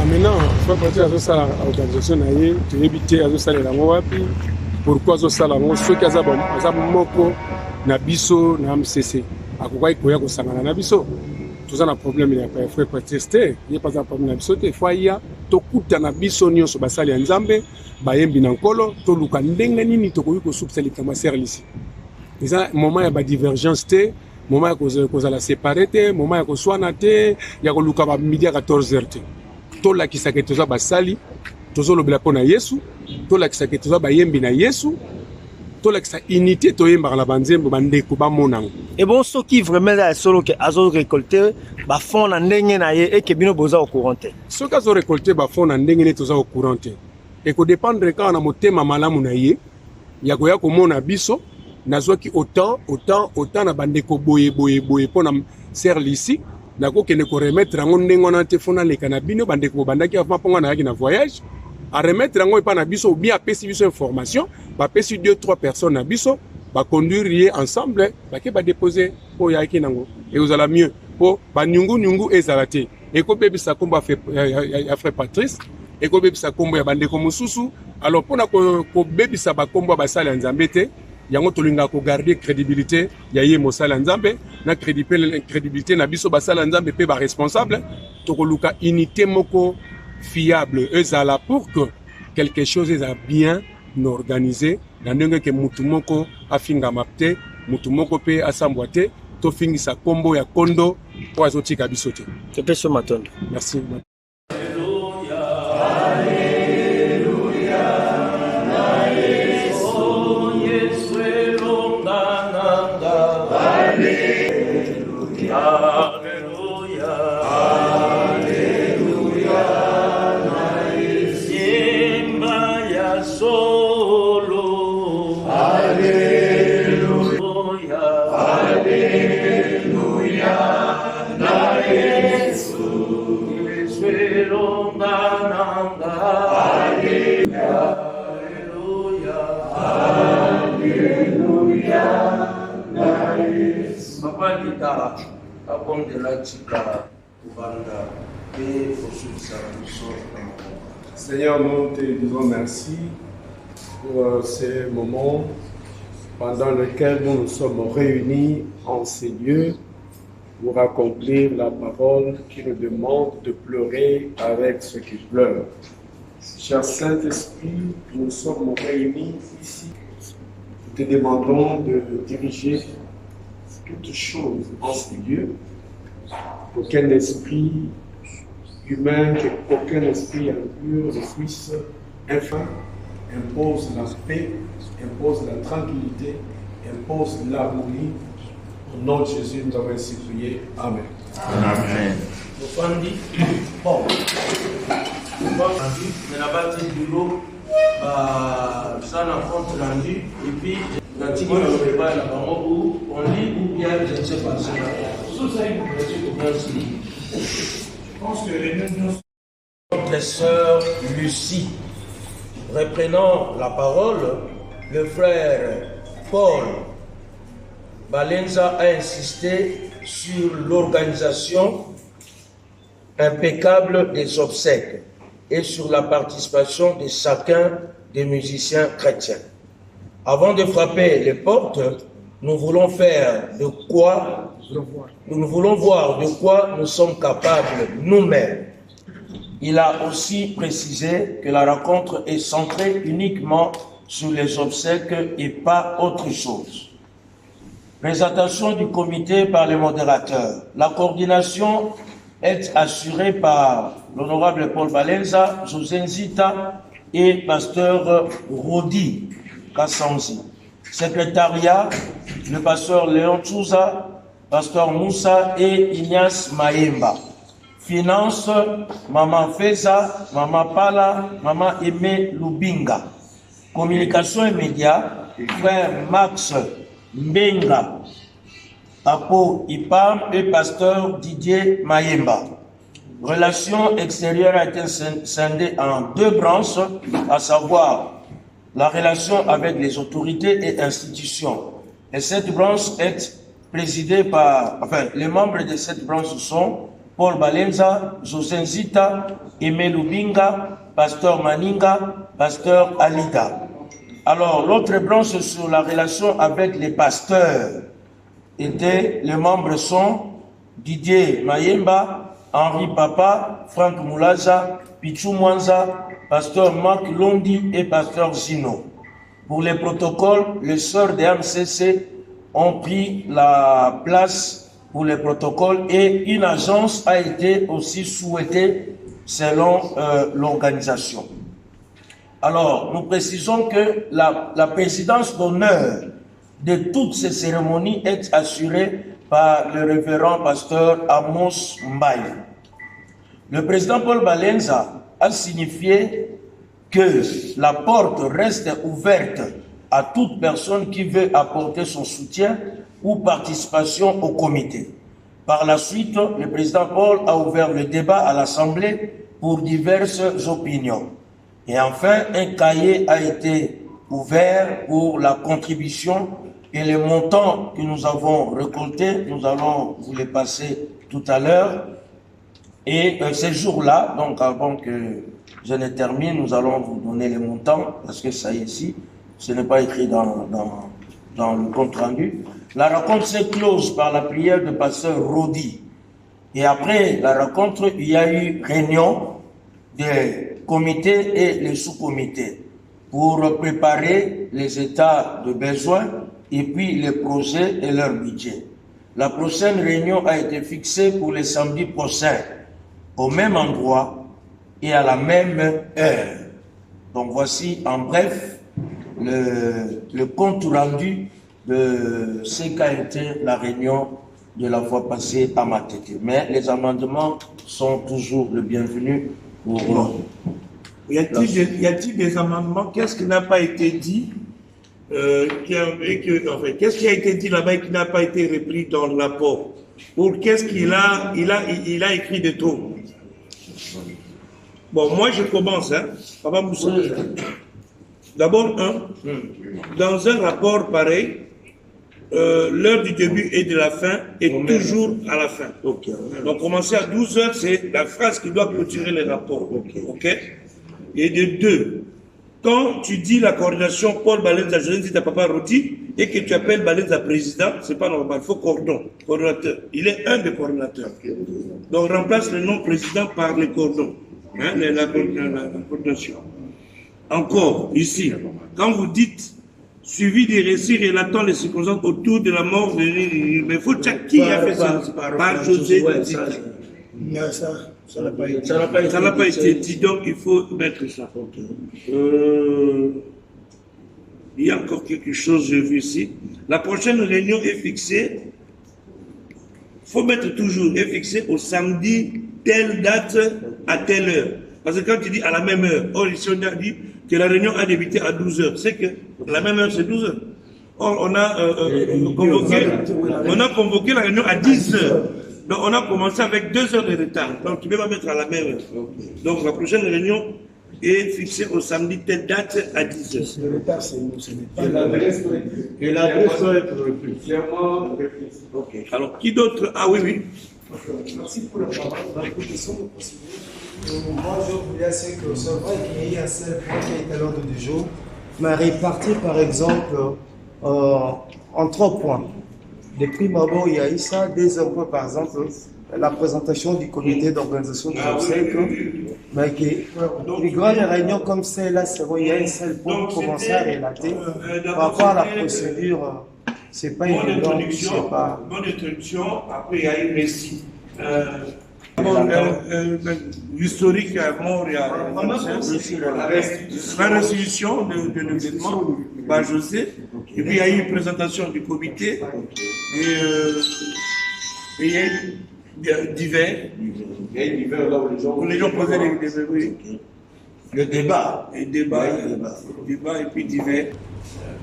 maintenant, il faut partir à ça, l'organisation, tu es habité à ça, pourquoi ça, ceux qui ont moko, nabiso, na MCC. À quoi il faut y avoir nabiso. Tout ça, un problème, il faut pas tester. Il n'y a pas de problème nabiso. Il faut y avoir tout le nabiso, ni sur basali en Zambé, bayembi nankolo, tout le kandengani ni toko yuko subsali kama serre ici. Et ça, moment il y a des divergences, moment il y a la séparité, moment il y a soana il y a le midi à 14h. Tout là qui s'est tout ça basali, tout ça le blapo na Yesu, tout là qui s'est tout ça bayembi na Yesu, tout là qui s'est unité tout yemba la banzembo bandeko ba monango. Et bon, ce qui vraiment est solo que azo récolté, ba fond na ndenge na ye et que bino boza au courant. Ce que azo récolté ba fond na ndenge ne tout ça au courant. Et que dépendre quand on a motema malamu na ye, ya ko ya ko mona biso. Nazwaki autant na bandeko boye pona serre ici na ko kene ko remettre ngo ndengo na telefona le kanabino bandeko bandaki avant ponga na yaki na voyage a remettre ngo pa na biso ou bien apesi biso information ba pesi 2-3 personnes na biso ba conduire ensemble ba ke ba déposer po yaki nango et vous allez mieux po ba nyungu ezalate et ko bebisa komba fait frère Patrice et ko bebisa kombo ya bandeko mususu alors pona ko bebisa ba kombo ba sala nzambe te yango tolinga ko garder crédibilité ya ye mosala nzambe na crédibilité na biso basala nzambe pe ba responsable to koluka unité moko fiable ezala pour que quelque chose est bien organisé na ndenge ke mutu moko afinga mapte mutu moko pe asambwate to fingisa kombo ya kondo po azotika biso te. Te matondo. Merci. Seigneur, nous te disons merci pour ces moments pendant lesquels nous nous sommes réunis en ces lieux pour accomplir la parole qui nous demande de pleurer avec ceux qui pleurent. Cher Saint-Esprit, nous sommes réunis ici. Nous te demandons de diriger toutes choses en ces lieux, qu'aucun esprit humain, qu'aucun esprit impur ne puisse impose la paix, impose la tranquillité, impose l'harmonie. Au nom de Jésus, nous avons ainsi prié. Amen. Amen. Bon, mais là-bas, c'est du lot, ça n'a compte rendu, et puis, on lit ou bien je ne sais pas. Je pense que notre sœur Lucie, reprenant la parole, le frère Paul Balenza a insisté sur l'organisation impeccable des obsèques et sur la participation de chacun des musiciens chrétiens. Avant de frapper les portes, nous voulons voir de quoi nous sommes capables nous-mêmes. Il a aussi précisé que la rencontre est centrée uniquement sur les obsèques et pas autre chose. Présentation du comité par les modérateurs. La coordination est assurée par l'honorable Paul Balenza, José Nzita et pasteur Rodi Kassanzi. Secrétariat, le pasteur Léon Tchouza, pasteur Moussa et Ignace Maemba. Finance, Maman Feza, Maman Pala, Maman Aimé Lubinga. Communication et médias, frère Max Mbenga, Apo Ipam et pasteur Didier Maemba. Relations extérieures a été scindée en deux branches, à savoir la relation avec les autorités et institutions. Et cette branche est présidée par, les membres de cette branche sont Paul Balenza, José Nzita, Aimé Lubinga, pasteur Maninga, pasteur Alida. Alors, l'autre branche sur la relation avec les pasteurs les membres sont Didier Mayemba, Henri Papa, Franck Moulaza, Pichou Mwanza, pasteur Marc Londi et pasteur Zino. Pour les protocoles, les sœurs de MCC ont pris la place pour les protocoles et une agence a été aussi souhaitée selon l'organisation. Alors, nous précisons que la présidence d'honneur de toutes ces cérémonies est assurée par le révérend pasteur Amos Mbaye. Le président Paul Balenza a signifié que la porte reste ouverte à toute personne qui veut apporter son soutien ou participation au comité. Par la suite, le président Paul a ouvert le débat à l'Assemblée pour diverses opinions. Et enfin, un cahier a été ouvert pour la contribution et les montants que nous avons récoltés, nous allons vous les passer tout à l'heure. Et ces jours-là, donc avant que je ne termine, nous allons vous donner les montants, parce que ça ici, ce n'est pas écrit dans le compte rendu. La rencontre s'est close par la prière de pasteur Rodi. Et après la rencontre, il y a eu réunion des comités et les sous-comités pour préparer les états de besoin et puis les projets et leur budget. La prochaine réunion a été fixée pour le samedi prochain, au même endroit et à la même heure. Donc voici en bref le compte rendu de ce qu'a été la réunion de la fois passée à Matete. Mais les amendements sont toujours le bienvenu pour... Y a-t-il des amendements? Qu'est-ce qui n'a pas été dit qu'est-ce qui a été dit là-bas et qui n'a pas été repris dans le rapport? Pour qu'est-ce qu'il a écrit de trop? Bon, moi je commence, hein. Papa Moussa. D'abord, dans un rapport pareil, l'heure du début et de la fin est toujours à la fin. Okay. Donc commencer à 12 heures, c'est la phrase qui doit clôturer les rapports. Okay. Et de deux, quand tu dis la coordination Paul Balenza, je dis à Papa Roti, et que tu appelles Balenza président, c'est pas normal, il faut coordonnateur. Il est un des coordonnateurs. Donc remplace le nom président par les cordons, hein, la coordination. Encore, ici, quand vous dites suivi des récits relatant les circonstances autour de la mort de mais il faut checker qui a fait ça. Par José. Ça n'a pas été dit, donc il faut mettre ça. Il y a encore quelque chose, j'ai vu ici. La prochaine réunion est fixée, il faut mettre toujours, est fixée au samedi, telle date, à telle heure. Parce que quand tu dis à la même heure, or ici on a dit que la réunion a débuté à 12 heures. C'est que la même heure, c'est 12 heures. Or, on a convoqué la réunion à 10 heures. Donc, on a commencé avec 2 heures de retard. Donc, tu ne peux pas mettre à la même heure. Donc, la prochaine réunion est fixée au samedi, telle date, à 10 heures. Le retard, c'est nous, ce n'est pas l'adresse. Et l'adresse doit être clairement réfléchie. Ok. Alors, qui d'autre? Ah oui, oui. Merci pour la parole. Moi, je voulais dire que c'est vrai qu'il y a un seul point qui est à l'ordre du jour, mais réparti par exemple en 3 points. De prime abord, il y a eu ça. Deuxième point, par exemple, la présentation du comité d'organisation du obsèques. Mais les grandes réunions comme celle-là, c'est vrai, il y a un seul point pour commencer à relater. Par rapport à la procédure, c'est pas évident. Bonne introduction, après il y a eu récit. L'historique à mort, il y a la restitution de l'événement par José, et puis il y a eu une présentation du comité, et il y a eu divers. Où les gens posaient des le débat. Et débat, et puis divers.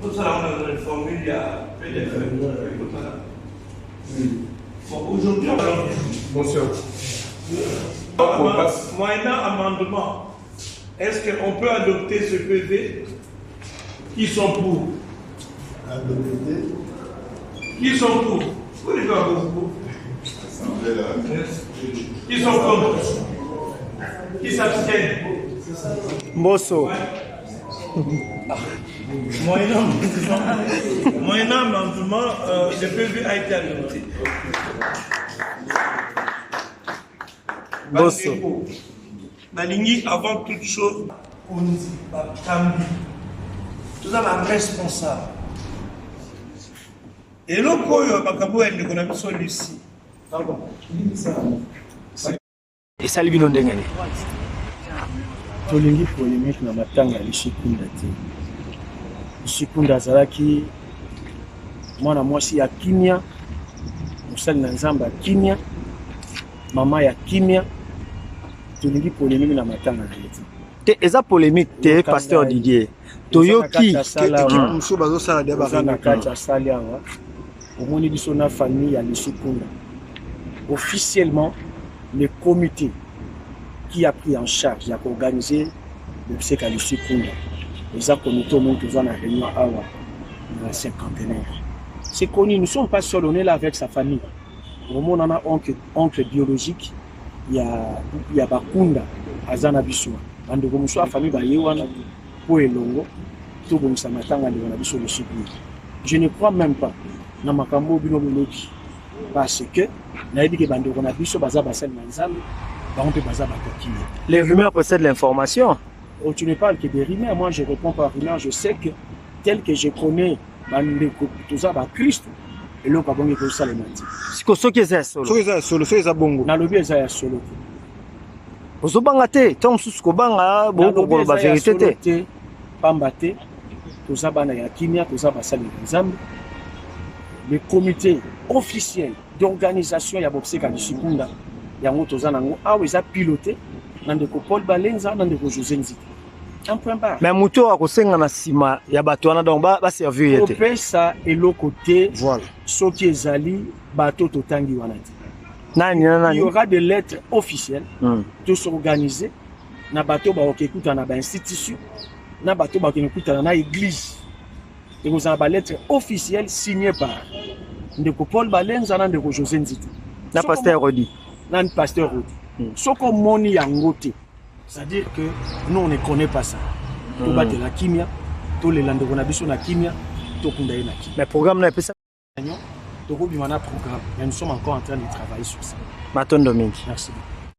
Tout ça, on a une formule, il y a bon, aujourd'hui, Bonsoir. Moyennant amendement, est-ce qu'on peut adopter ce PV? Qui sont pour? Adopter. Qui sont pour? Vous les avez pour? Qui sont contre? Qui s'abstiennent? Mbosso. Moyennant amendement, le PV a été adopté. Mbosso. Nalingi, avant toute chose, on dit pas Kambi. Tout ça, la responsable. Et le koyo, bakabo, elle ne connaît pas son Lucie. esali bino ndenge nini tolingi polémique na matanga ya Lishikunda te. Lishikunda azalaki mwana mwasi ya kimia, mosali na nzambe ya kimia, mama ya kimia. Tolingi polémique na matanga na ye te eza polémique te pasteur Didier toyoki Moussou bazo sala débat na kati ya sali awa omoni biso na famille ya Lishikunda. Officiellement, le comité qui a pris en charge d'organiser le psych à Lishikunda, les comités au monde dans la réunion awa dans la cinquantenaire. C'est connu, nous ne sommes pas seuls, on est là avec sa famille. Au monde on a oncle biologique, il y a Bakunda, Azana Bissoua. Ando Gomuswa famille Bayewana, Po Elongo, tout bon Samatanga de Wanabiso Lishikunda. Je ne crois même pas dans Makambo Binomologi. Parce que les rumeurs possèdent l'information. Oh, tu ne parles que des rumeurs, moi je réponds par rumeurs, je sais que tel que je connais tout ça Christ et l'autre a bon ça les mentir. Ce qui est solo. solo eza bongo. Na lobby eza ya solo. Ozobanga te, tant sous ko banga beaucoup ko ba vérité te. Pamba te, tout ça bana ya kimia, tout ça ba sali nzambe. Le comité officiel d'organisation ya Bopseka Lishikunda yango tozana ngo awa eza piloté na ndeko Paul Balenza na ndeko José Nzita. Un point barre. Mais muto akosenga na sima ya bato wana donc ba servir yete. Opesa eloko te. Voilà. Soki ezali bato totangi wana te. Nani. Il y aura des lettres officielles de s'organiser na bato ba okekuta na ba institution na bato ba okekuta na église. Et vous avez une lettre officielle signée par ndeko Paul Balenza na ndeko José Nzita. Na pasteur Rodi. Na pasteur Rodi. Soko moni yango te. C'est-à-dire que nous on ne connaît pas ça. To battre la kimia, to le landeko na biso na kimia, to kunda na kimia. Mais programme na pesa to ko bimana programme. Mais nous sommes encore en train de travailler sur ça. Matondo mingi. Merci.